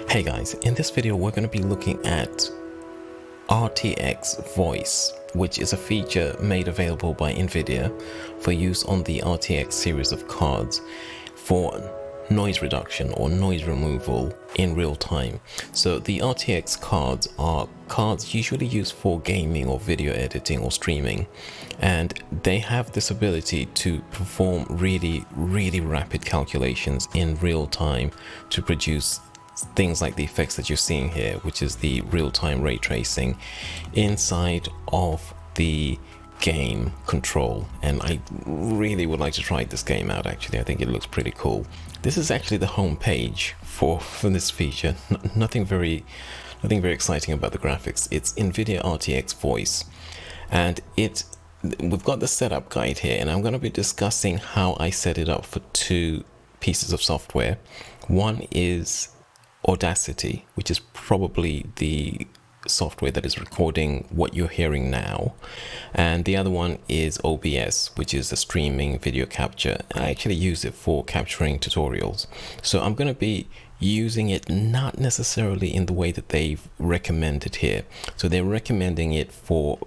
Hey guys, in this video we're going to be looking at RTX Voice, which is a feature made available by Nvidia for use on the RTX series of cards for noise reduction or noise removal in real time. So the RTX cards are cards usually used for gaming or video editing or streaming, and they have this ability to perform really rapid calculations in real time to produce things like the effects that you're seeing here, which is the real-time ray tracing inside of the game control. And I really would like to try this game out. Actually, I think it looks pretty cool. This is actually the home page for this feature. Nothing very exciting about the graphics. It's Nvidia RTX Voice, and we've got the setup guide here, and I'm going to be discussing how I set it up for two pieces of software. One is Audacity, which is probably the software that is recording what you're hearing now, and the other one is OBS, which is a streaming video capture. I actually use it for capturing tutorials, so I'm going to be using it not necessarily in the way that they've recommended here. So they're recommending it for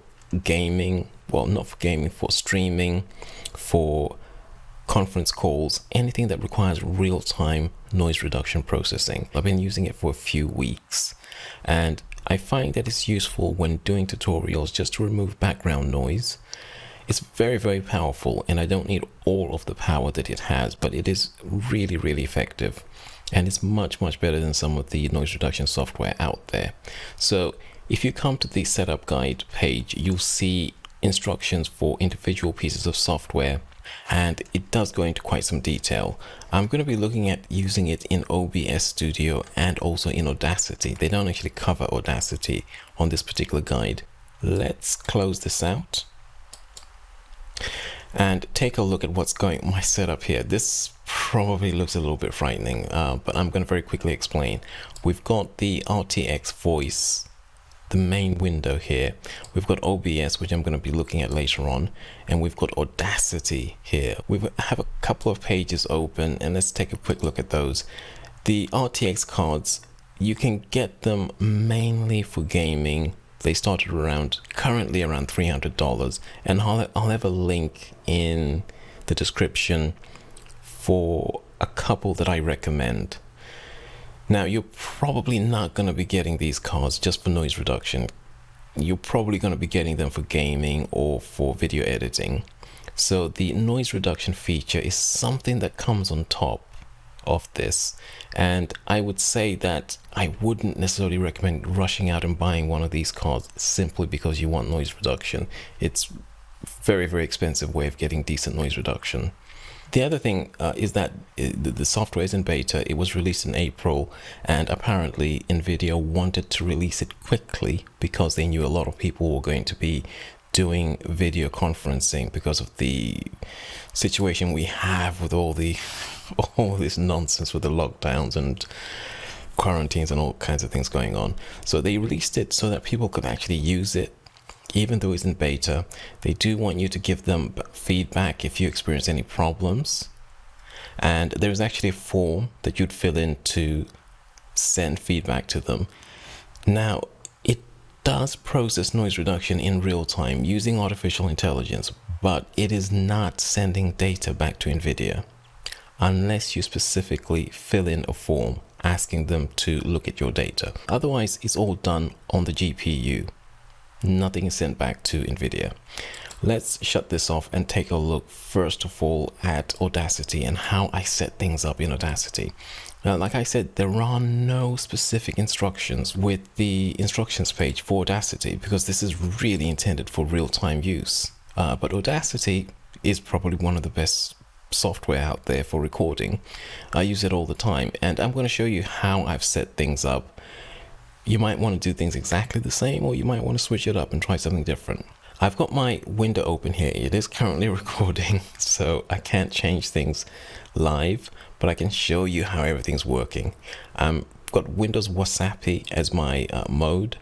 gaming, well, not for gaming, for streaming, for conference calls, anything that requires real-time noise reduction processing. I've been using it for a few weeks, and I find that it's useful when doing tutorials just to remove background noise. It's very powerful, and I don't need all of the power that it has, but it is really effective, and it's much better than some of the noise reduction software out there. So if you come to the setup guide page, you'll see instructions for individual pieces of software, and it does go into quite some detail. I'm going to be looking at using it in OBS Studio and also in Audacity. They don't actually cover Audacity on this particular guide. Let's close this out and take a look at what's going on my setup here. This probably looks a little bit frightening, but I'm going to very quickly explain. We've got the RTX Voice, the main window here. We've got OBS, which I'm going to be looking at later on, and we've got Audacity here. We have a couple of pages open, and let's take a quick look at those. The RTX cards, you can get them mainly for gaming. They started currently around $300, and I'll have a link in the description for a couple that I recommend. Now, you're probably not going to be getting these cards just for noise reduction. You're probably going to be getting them for gaming or for video editing. So the noise reduction feature is something that comes on top of this. And I would say that I wouldn't necessarily recommend rushing out and buying one of these cards simply because you want noise reduction. It's very expensive way of getting decent noise reduction. The other thing is that the software is in beta. It was released in April, and apparently Nvidia wanted to release it quickly because they knew a lot of people were going to be doing video conferencing because of the situation we have with all this nonsense with the lockdowns and quarantines and all kinds of things going on. So they released it so that people could actually use it. Even though it's in beta, they do want you to give them feedback if you experience any problems. And there's actually a form that you'd fill in to send feedback to them. Now, it does process noise reduction in real time using artificial intelligence, but it is not sending data back to Nvidia unless you specifically fill in a form asking them to look at your data. Otherwise, it's all done on the GPU. Nothing is sent back to Nvidia. Let's shut this off and take a look first of all at Audacity and how I set things up in Audacity. Now, like I said, there are no specific instructions with the instructions page for Audacity because this is really intended for real-time use. But Audacity is probably one of the best software out there for recording. I use it all the time, and I'm going to show you how I've set things up. You might want to do things exactly the same, or you might want to switch it up and try something different. I've got my window open here. It is currently recording, so I can't change things live, but I can show you how everything's working. I've got Windows Wasapi as my mode.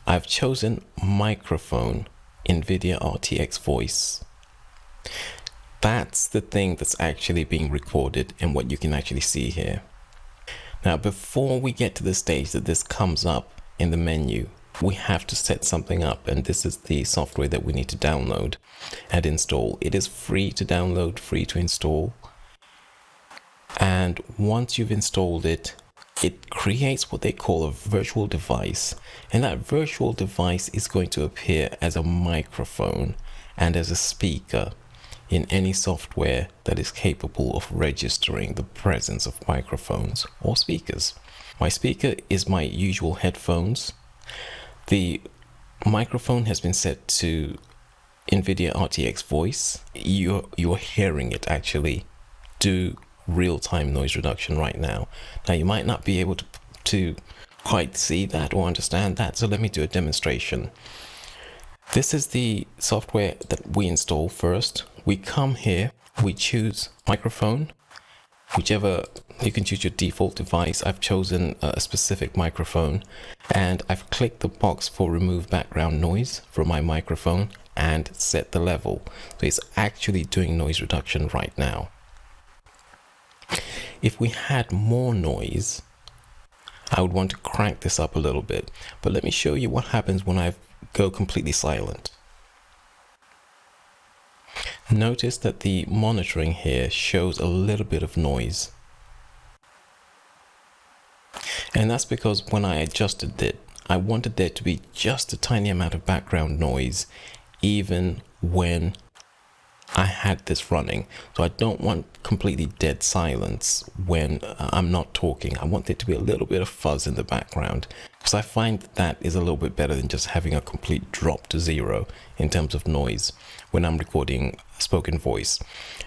I've chosen microphone, Nvidia RTX Voice. That's the thing that's actually being recorded and what you can actually see here. Now, before we get to the stage that this comes up in the menu, we have to set something up, and this is the software that we need to download and install. It is free to download, free to install. And once you've installed it, it creates what they call a virtual device. And that virtual device is going to appear as a microphone and as a speaker in any software that is capable of registering the presence of microphones or speakers. My speaker is my usual headphones. The microphone has been set to Nvidia RTX Voice. You're hearing it actually do real-time noise reduction right now. Now you might not be able to quite see that or understand that, so let me do a demonstration. This is the software that we install first. We come here, we choose microphone, whichever, you can choose your default device. I've chosen a specific microphone, and I've clicked the box for remove background noise from my microphone and set the level. So it's actually doing noise reduction right now. If we had more noise, I would want to crank this up a little bit, but let me show you what happens when I go completely silent. Notice that the monitoring here shows a little bit of noise. And that's because when I adjusted it, I wanted there to be just a tiny amount of background noise, even when I had this running. So I don't want completely dead silence when I'm not talking. I want there to be a little bit of fuzz in the background, because I find that is a little bit better than just having a complete drop to zero in terms of noise when I'm recording spoken voice.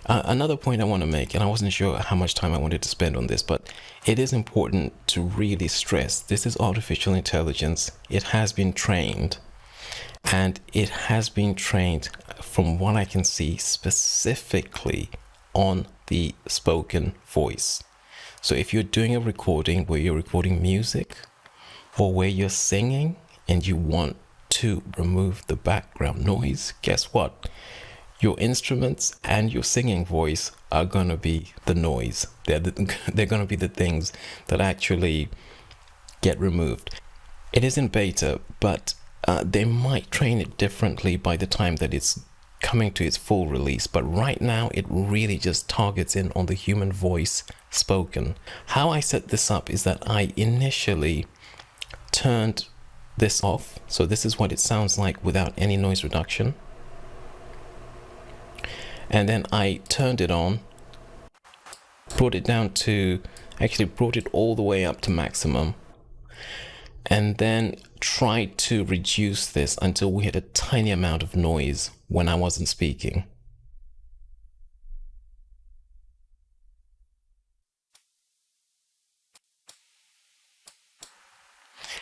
Another point I want to make, and I wasn't sure how much time I wanted to spend on this, but it is important to really stress this is artificial intelligence. It has been trained, and it has been trained, from what I can see, specifically on the spoken voice. So if you're doing a recording where you're recording music or where you're singing and you want to remove the background noise, guess what? Your instruments and your singing voice are going to be the noise. They're going to be the things that actually get removed. It is in beta, but they might train it differently by the time that it's coming to its full release. But right now, it really just targets in on the human voice spoken. How I set this up is that I initially turned this off. So this is what it sounds like without any noise reduction. And then I turned it on, brought it down to, actually brought it all the way up to maximum, and then tried to reduce this until we had a tiny amount of noise when I wasn't speaking.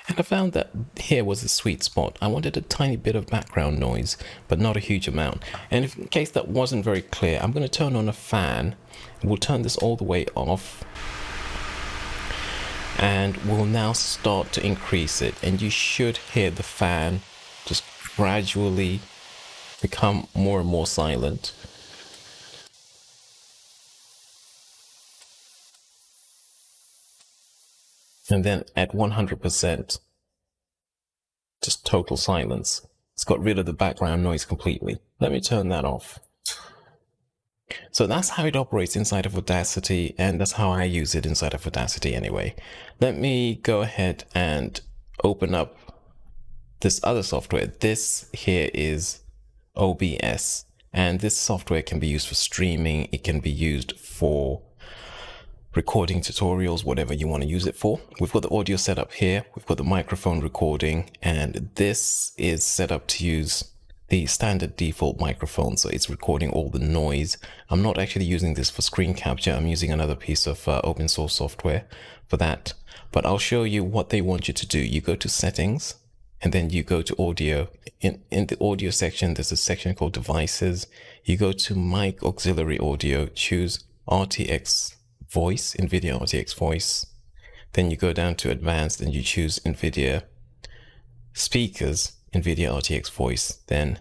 And I found that here was a sweet spot. I wanted a tiny bit of background noise, but not a huge amount. And in case that wasn't very clear, I'm going to turn on a fan. We'll turn this all the way off. And we'll now start to increase it. And you should hear the fan just gradually become more and more silent. And then at 100%, just total silence. It's got rid of the background noise completely. Let me turn that off. So that's how it operates inside of Audacity, and that's how I use it inside of Audacity anyway. Let me go ahead and open up this other software. This here is OBS, and this software can be used for streaming. It can be used for recording tutorials, whatever you want to use it for. We've got the audio set up here. We've got the microphone recording, and this is set up to use the standard default microphone, so it's recording all the noise. I'm not actually using this for screen capture. I'm using another piece of open source software for that, but I'll show you what they want you to do. You go to settings, and then you go to audio. In the audio section, there's a section called devices. You go to mic auxiliary audio, choose RTX Voice, Nvidia RTX Voice. Then you go down to advanced and you choose Nvidia speakers, Nvidia RTX Voice, then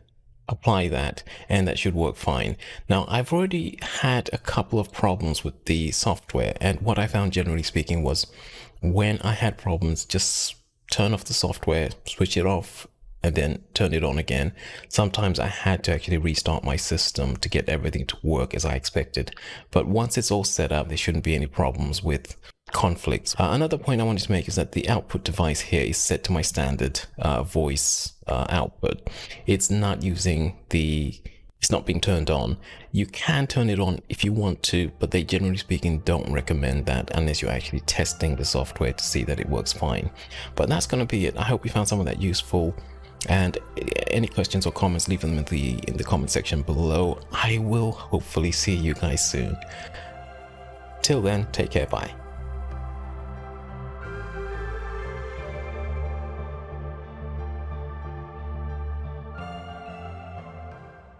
apply that, and that should work fine. Now, I've already had a couple of problems with the software, and what I found, generally speaking, was when I had problems, just turn off the software, switch it off, and then turn it on again. Sometimes I had to actually restart my system to get everything to work as I expected. But once it's all set up, there shouldn't be any problems with conflicts. Another point I wanted to make is that the output device here is set to my standard voice output. It's not being turned on. You can turn it on if you want to, but they generally speaking don't recommend that unless you're actually testing the software to see that it works fine. But that's going to be it. I hope you found some of that useful. And any questions or comments, leave them in the comment section below. I will hopefully see you guys soon. Till then, take care, bye.